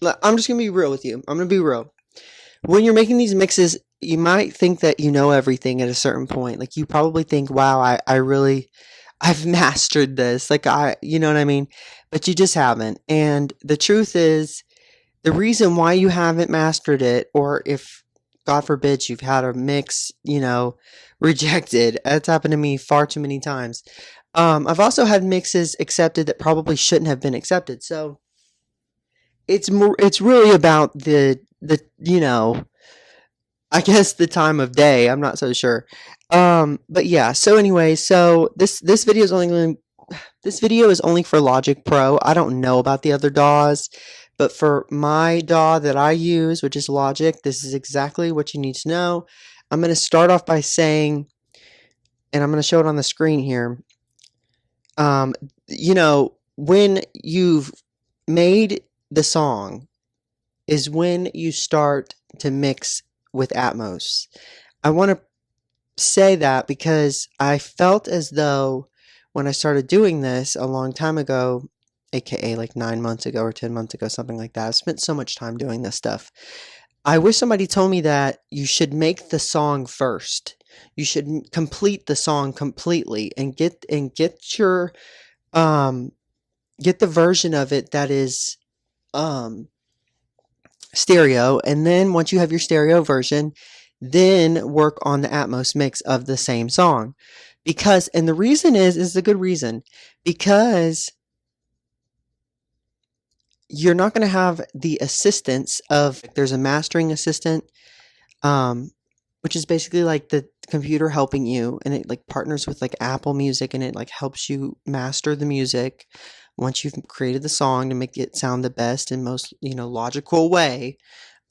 I'm just gonna be real with you. I'm gonna be real. When you're making these mixes, you might think that you know everything at a certain point. Like you probably think, wow, I really, I've mastered this. Like you know what I mean? But you just haven't. And the truth is, the reason why you haven't mastered it, or if God forbid you've had a mix, rejected, that's happened to me far too many times. I've also had mixes accepted that probably shouldn't have been accepted. So it's really about the I guess the time of day. I'm not so sure. But yeah. So anyway, so this video is only going. This video is only for Logic Pro. I don't know about the other DAWs, but for my DAW that I use, which is Logic, this is exactly what you need to know. I'm going to start off by saying, and I'm going to show it on the screen here. Um, when you've made the song is when you start to mix with Atmos. I want to say that because I felt as though when I started doing this a long time ago, aka like 9 months ago or 10 months ago, something like that, I've spent so much time doing this stuff. I wish somebody told me that you should make the song first. You should complete the song completely and get your get the version of it that is um stereo, and then once you have your stereo version, then work on the Atmos mix of the same song. Because, and the reason is a good reason, because you're not going to have the assistance of, there's a mastering assistant, which is basically like the computer helping you, and it like partners with like Apple Music, and it like helps you master the music once you've created the song to make it sound the best and most, logical way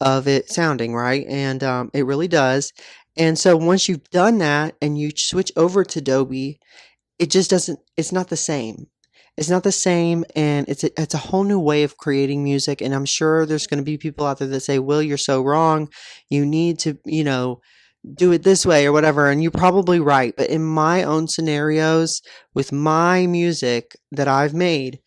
of it sounding, right? And it really does. And so once you've done that and you switch over to Dolby, it just doesn't, it's not the same. It's not the same, and it's a whole new way of creating music. And I'm sure there's going to be people out there that say, Will, you're so wrong. You need to, do it this way or whatever. And you're probably right. But in my own scenarios with my music that I've made,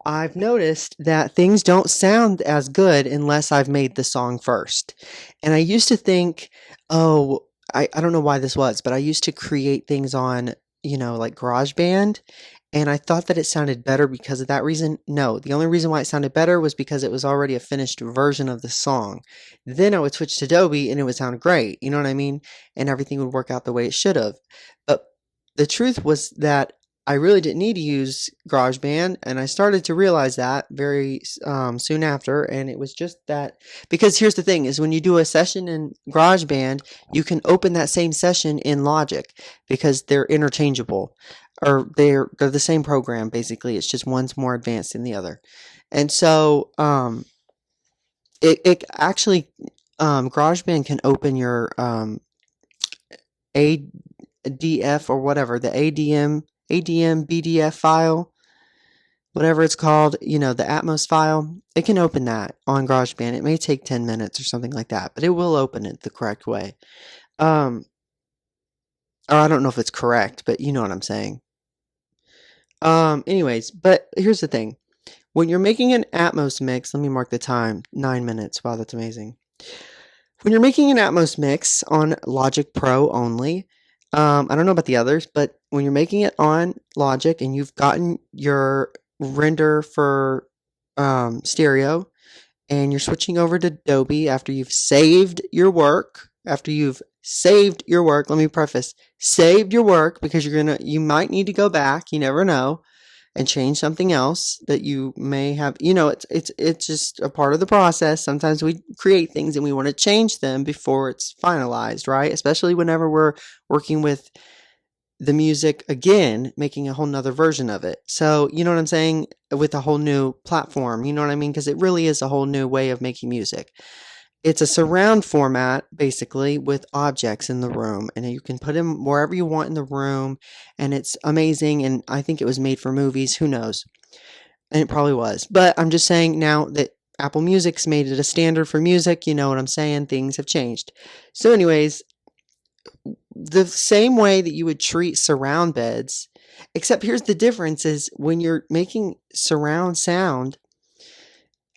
I've noticed that things don't sound as good unless I've made the song first. And I used to think, oh, I don't know why this was, but I used to create things on, like GarageBand. And I thought that it sounded better because of that reason. No, the only reason why it sounded better was because it was already a finished version of the song. Then I would switch to Adobe and it would sound great. You know what I mean? And everything would work out the way it should have. But the truth was that I really didn't need to use GarageBand, and I started to realize that very soon after. And it was just that, because here's the thing: is when you do a session in GarageBand, you can open that same session in Logic because they're interchangeable, or they're the same program basically. It's just one's more advanced than the other, and so it actually GarageBand can open your ADF or whatever, the ADM BDF file, whatever it's called, the Atmos file. It can open that on GarageBand. It may take 10 minutes or something like that, but it will open it the correct way. Or I don't know if it's correct, but you know what I'm saying. Anyways, but here's the thing. When you're making an Atmos mix, let me mark the time, 9 minutes. Wow, that's amazing. When you're making an Atmos mix on Logic Pro only, I don't know about the others, but when you're making it on Logic and you've gotten your render for stereo and you're switching over to Adobe after you've saved your work, let me preface, saved your work, because you might need to go back, you never know, and change something else that you may have, it's just a part of the process. Sometimes we create things and we want to change them before it's finalized, right? Especially whenever we're working with the music again, making a whole nother version of it. So, you know what I'm saying? With a whole new platform, you know what I mean? Because it really is a whole new way of making music. It's a surround format, basically, with objects in the room, and you can put them wherever you want in the room, and it's amazing, and I think it was made for movies, who knows? And it probably was. But I'm just saying now that Apple Music's made it a standard for music, you know what I'm saying? Things have changed. So anyways, the same way that you would treat surround beds, except here's the difference: is when you're making surround sound,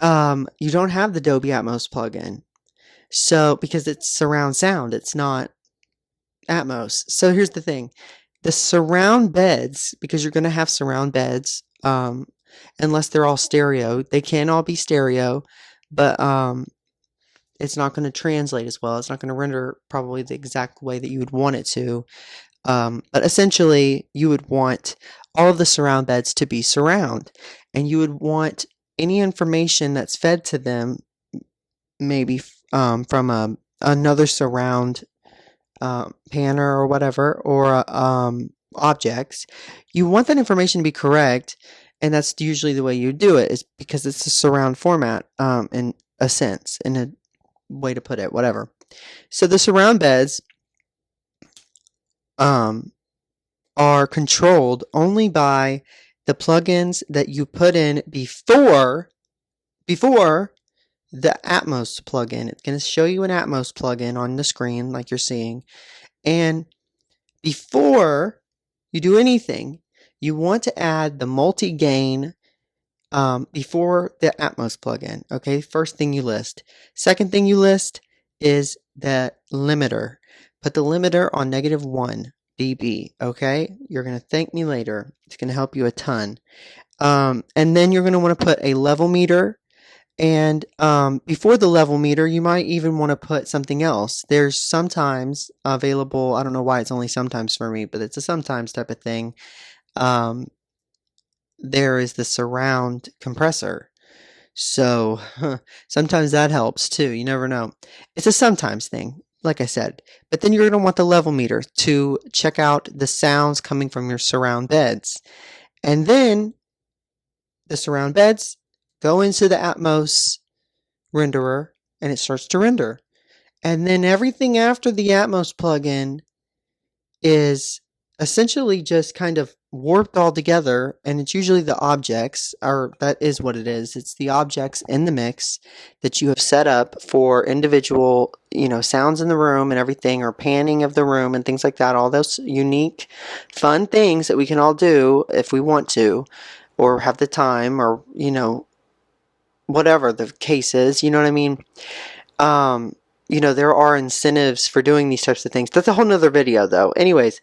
you don't have the Dolby Atmos plugin. So, because it's surround sound, it's not Atmos. So here's the thing. The surround beds, because you're going to have surround beds, unless they're all stereo. They can all be stereo, but it's not going to translate as well. It's not going to render probably the exact way that you would want it to. But essentially, you would want all of the surround beds to be surround, and you would want any information that's fed to them, maybe from another surround panner or whatever, or objects. You want that information to be correct, and that's usually the way you do it, is because it's a surround format, in a sense, in a way to put it, whatever. So the surround beds are controlled only by the plugins that you put in before the Atmos plugin. It's going to show you an Atmos plugin on the screen like you're seeing. And before you do anything, you want to add the multi-gain before the Atmos plugin. Okay, first thing you list. Second thing you list is the limiter. Put the limiter on -1 dB. Okay, you're going to thank me later. It's going to help you a ton. And then you're going to want to put a level meter. And before the level meter, you might even want to put something else. There's sometimes available, I don't know why it's only sometimes for me, but it's a sometimes type of thing. There is the surround compressor. So sometimes that helps too. You never know. It's a sometimes thing, like I said. But then you're going to want the level meter to check out the sounds coming from your surround beds. And then the surround beds go into the Atmos renderer, and it starts to render. And then everything after the Atmos plugin is essentially just kind of warped all together, and it's usually the objects, or that is what it is. It's the objects in the mix that you have set up for individual, sounds in the room and everything, or panning of the room and things like that. All those unique, fun things that we can all do if we want to, or have the time, or, whatever the case is, you know what I mean? There are incentives for doing these types of things. That's a whole nother video though. Anyways,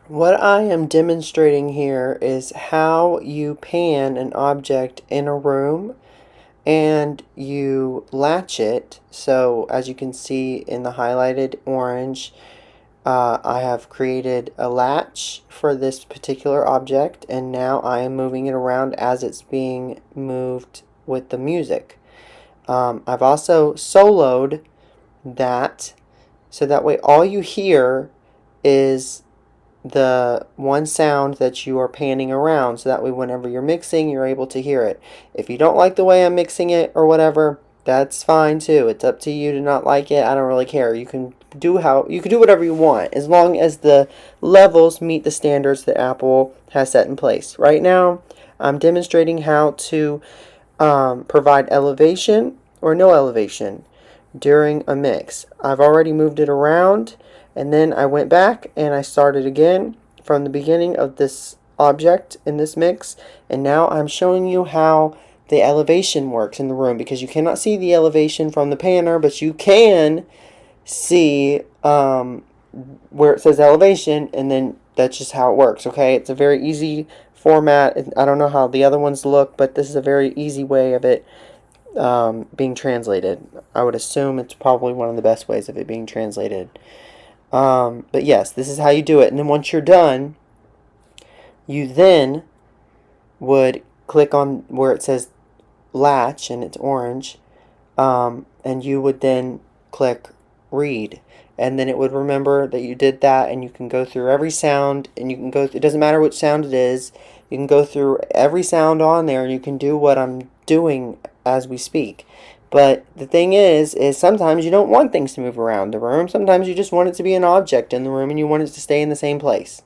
what I am demonstrating here is how you pan an object in a room and you latch it. So as you can see in the highlighted orange, I have created a latch for this particular object, and now I am moving it around as it's being moved with the music. I've also soloed that, so that way all you hear is the one sound that you are panning around, so that way whenever you're mixing, you're able to hear it. If you don't like the way I'm mixing it or whatever, that's fine too. It's up to you to not like it. I don't really care. You can do whatever you want, as long as the levels meet the standards that Apple has set in place. Right now, I'm demonstrating how to provide elevation or no elevation during a mix. I've already moved it around, and then I went back and I started again from the beginning of this object in this mix, and now I'm showing you how the elevation works in the room, because you cannot see the elevation from the panner, but you can see where it says elevation, and then that's just how it works. Okay, it's a very easy format. I don't know how the other ones look, but this is a very easy way of it being translated. I would assume it's probably one of the best ways of it being translated. But yes, this is how you do it. And then once you're done, you then would click on where it says latch and it's orange, and you would then click read, and then it would remember that you did that, and you can go through every sound, and you can go it doesn't matter which sound it is, you can go through every sound on there, and you can do what I'm doing as we speak. But the thing is sometimes you don't want things to move around the room. Sometimes you just want it to be an object in the room, and you want it to stay in the same place.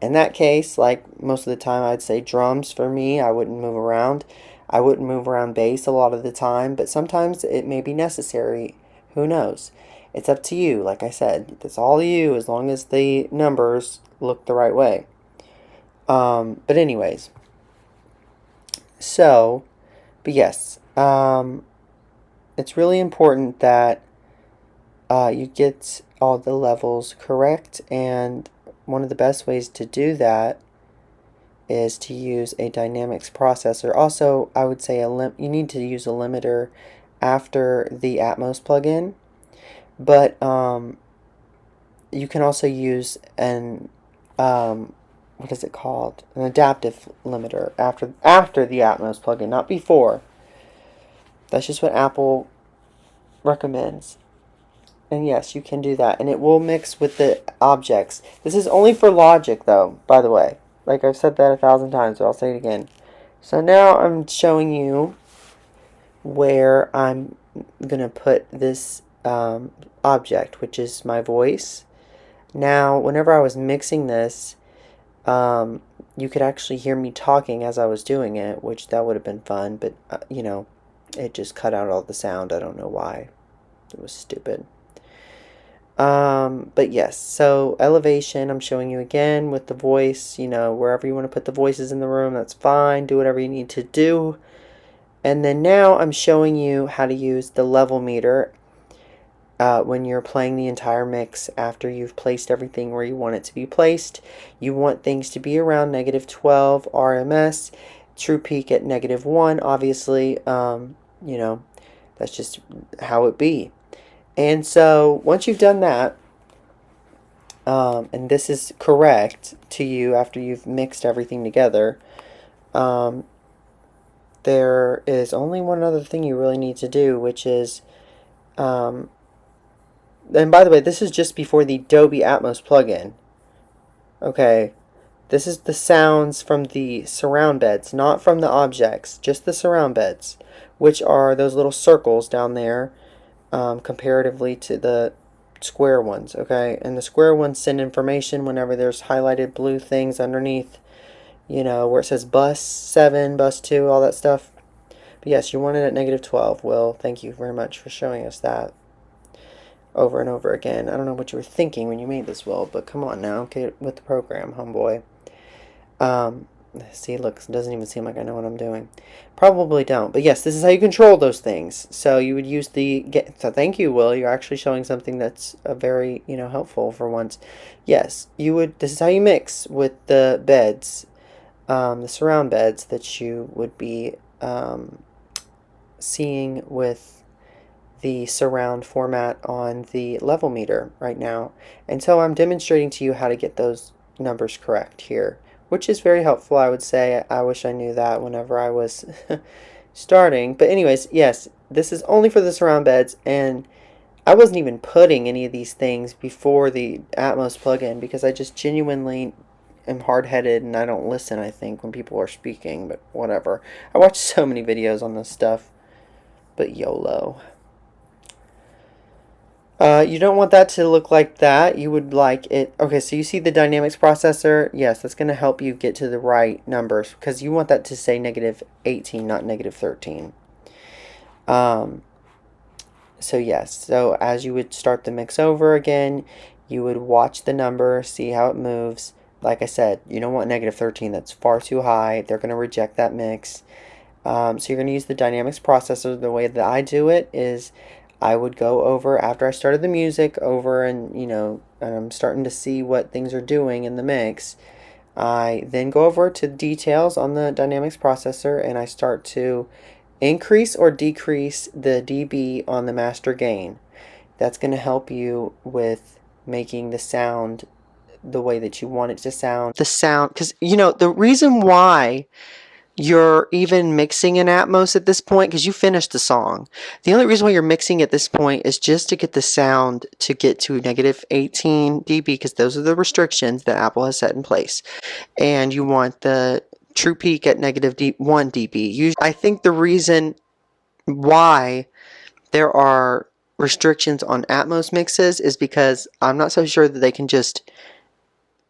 In that case, like most of the time, I'd say drums for me, I wouldn't move around. I wouldn't move around bass a lot of the time, but sometimes it may be necessary. Who knows? It's up to you. Like I said, it's all you, as long as the numbers look the right way. But anyways, but yes, Um, it's really important that you get all the levels correct, and one of the best ways to do that is to use a dynamics processor. Also, I would say you need to use a limiter after the Atmos plugin, but you can also use an what is it called? An adaptive limiter after the Atmos plugin, not before. That's just what Apple recommends. And yes, you can do that, and it will mix with the objects. This is only for Logic, though, by the way. Like I've said that 1,000 times, but I'll say it again. So now I'm showing you where I'm going to put this object, which is my voice. Now, whenever I was mixing this, you could actually hear me talking as I was doing it, which that would have been fun, but, you know, it just cut out all the sound. I don't know why. It was stupid. But yes, so elevation, I'm showing you again with the voice, you know, wherever you want to put the voices in the room, that's fine. Do whatever you need to do. And then now I'm showing you how to use the level meter when you're playing the entire mix after you've placed everything where you want it to be placed. You want things to be around -12 RMS, true peak at -1, obviously, you know, that's just how it be. And so once you've done that, and this is correct to you after you've mixed everything together, there is only one other thing you really need to do, which is, and by the way, this is just before the Dolby Atmos plugin. Okay, this is the sounds from the surround beds, not from the objects, just the surround beds, which are those little circles down there, comparatively to the square ones, okay? And the square ones send information whenever there's highlighted blue things underneath, you know, where it says bus 7, bus 2, all that stuff. But yes, you want it at -12. Will, thank you very much for showing us that over and over again. I don't know what you were thinking when you made this, Will, but come on now, get with the program, homeboy. See, look, it doesn't even seem like I know what I'm doing. Probably don't, but yes, this is how you control those things. So you would use so thank you, Will, you're actually showing something that's very, you know, helpful for once. Yes, this is how you mix with the beds, the surround beds that you would be seeing with the surround format on the level meter right now. And so I'm demonstrating to you how to get those numbers correct here, which is very helpful, I would say. I wish I knew that whenever I was starting. But anyways, yes, this is only for the surround beds, and I wasn't even putting any of these things before the Atmos plugin because I just genuinely am hard-headed and I don't listen, I think, when people are speaking, but whatever. I watch so many videos on this stuff, but YOLO. You don't want that to look like that. You would like it. Okay, so you see the dynamics processor? Yes, that's going to help you get to the right numbers because you want that to say -18, not -13. So yes, so as you would start the mix over again, you would watch the number, see how it moves. Like I said, you don't want -13. That's far too high. They're going to reject that mix. So you're going to use the dynamics processor. The way that I do it is I would go over after I started the music over and, you know, and I'm starting to see what things are doing in the mix. I then go over to details on the dynamics processor and I start to increase or decrease the dB on the master gain. That's going to help you with making the sound the way that you want it to sound. The sound, because, you know, the reason why you're even mixing in Atmos at this point, because you finished the song. The only reason why you're mixing at this point is just to get the sound to get to -18 dB, because those are the restrictions that Apple has set in place. And you want the true peak at -1 dB. I think the reason why there are restrictions on Atmos mixes is because I'm not so sure that they can just,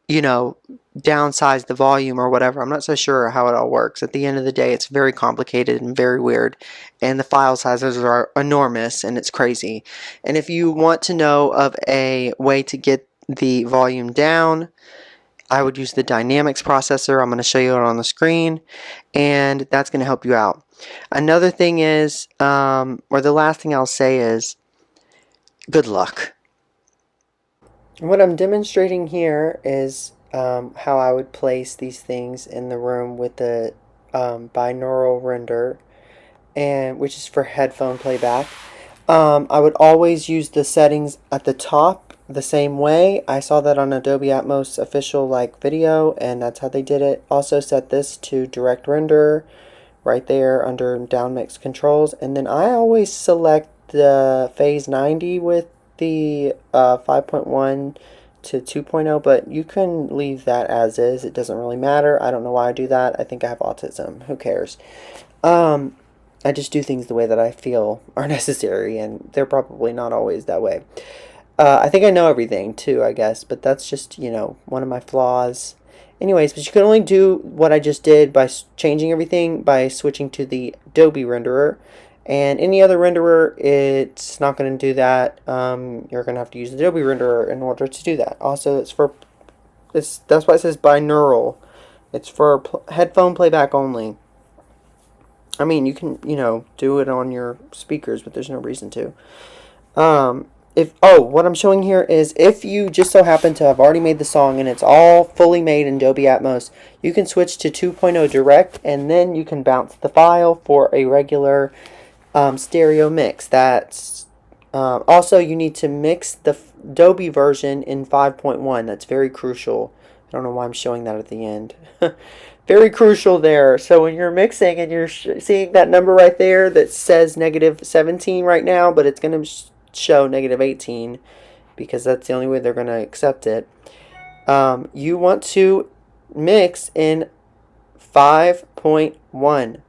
you know, downsize the volume or whatever. I'm not so sure how it all works. At the end of the day, it's very complicated and very weird, and the file sizes are enormous, and it's crazy. And if you want to know of a way to get the volume down, I would use the dynamics processor. I'm going to show you it on the screen, and that's going to help you out. Another thing is, or the last thing I'll say is, good luck. What I'm demonstrating here is how I would place these things in the room with the binaural render, and which is for headphone playback. I would always use the settings at the top the same way. I saw that on Adobe Atmos official video, and that's how they did it. Also set this to direct render right there under down mix controls, and then I always select the phase 90 with the 5.1 to 2.0, but you can leave that as is. It doesn't really matter. I don't know why I do that. I think I have autism. Who cares? I just do things the way that I feel are necessary, and they're probably not always that way. I think I know everything too, I guess, but that's just, one of my flaws. Anyways, but you can only do what I just did by changing everything by switching to the Dolby renderer. And any other renderer, it's not going to do that. You're going to have to use the Dolby renderer in order to do that. Also, that's why it says binaural. It's for headphone playback only. I mean, you can, do it on your speakers, but there's no reason to. What I'm showing here is if you just so happen to have already made the song and it's all fully made in Dolby Atmos, you can switch to 2.0 direct, and then you can bounce the file for a regular stereo mix. That's also, you need to mix the Dolby version in 5.1. That's very crucial. I don't know why I'm showing that at the end. Very crucial there. So when you're mixing and you're seeing that number right there that says -17 right now, but it's going to show -18 because that's the only way they're going to accept it. You want to mix in 5.1.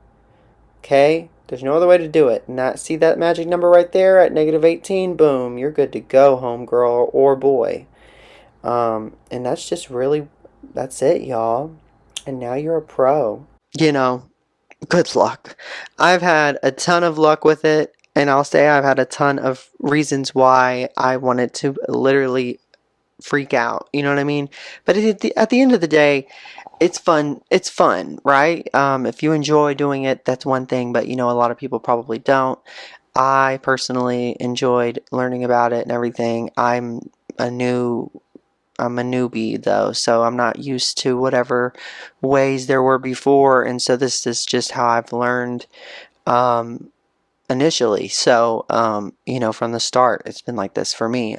Okay? There's no other way to do it. See that magic number right there at -18? Boom. You're good to go, homegirl or boy. And that's just that's it, y'all. And now you're a pro. Good luck. I've had a ton of luck with it, and I'll say I've had a ton of reasons why I wanted to literally freak out. You know what I mean? But at the end of the day, it's fun. It's fun, right? If you enjoy doing it, that's one thing, but a lot of people probably don't. I personally enjoyed learning about it and everything. I'm a newbie though, so I'm not used to whatever ways there were before, and so this is just how I've learned initially. So from the start, it's been like this for me.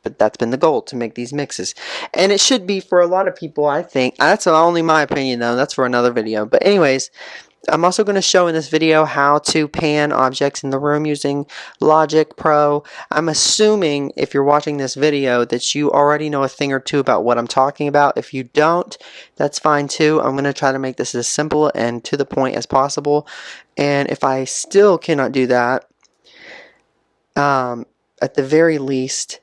But that's been the goal, to make these mixes, and it should be for a lot of people. I think that's only my opinion though. That's for another video. But anyways, I'm also going to show in this video how to pan objects in the room using Logic Pro. I'm assuming if you're watching this video that you already know a thing or two about what I'm talking about. If you don't, that's fine too. I'm going to try to make this as simple and to the point as possible. And if I still cannot do that, at the very least,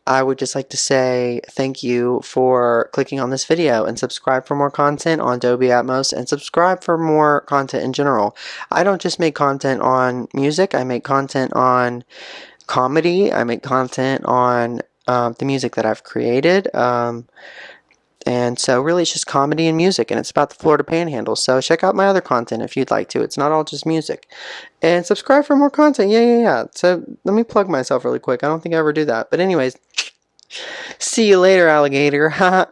I would just like to say thank you for clicking on this video, and subscribe for more content on Dolby Atmos, and subscribe for more content in general. I don't just make content on music. I make content on comedy. I make content on the music that I've created. And so really it's just comedy and music, and it's about the Florida Panhandle. So check out my other content if you'd like to. It's not all just music. And subscribe for more content. Yeah. So let me plug myself really quick. I don't think I ever do that. But anyways, see you later, alligator. Haha.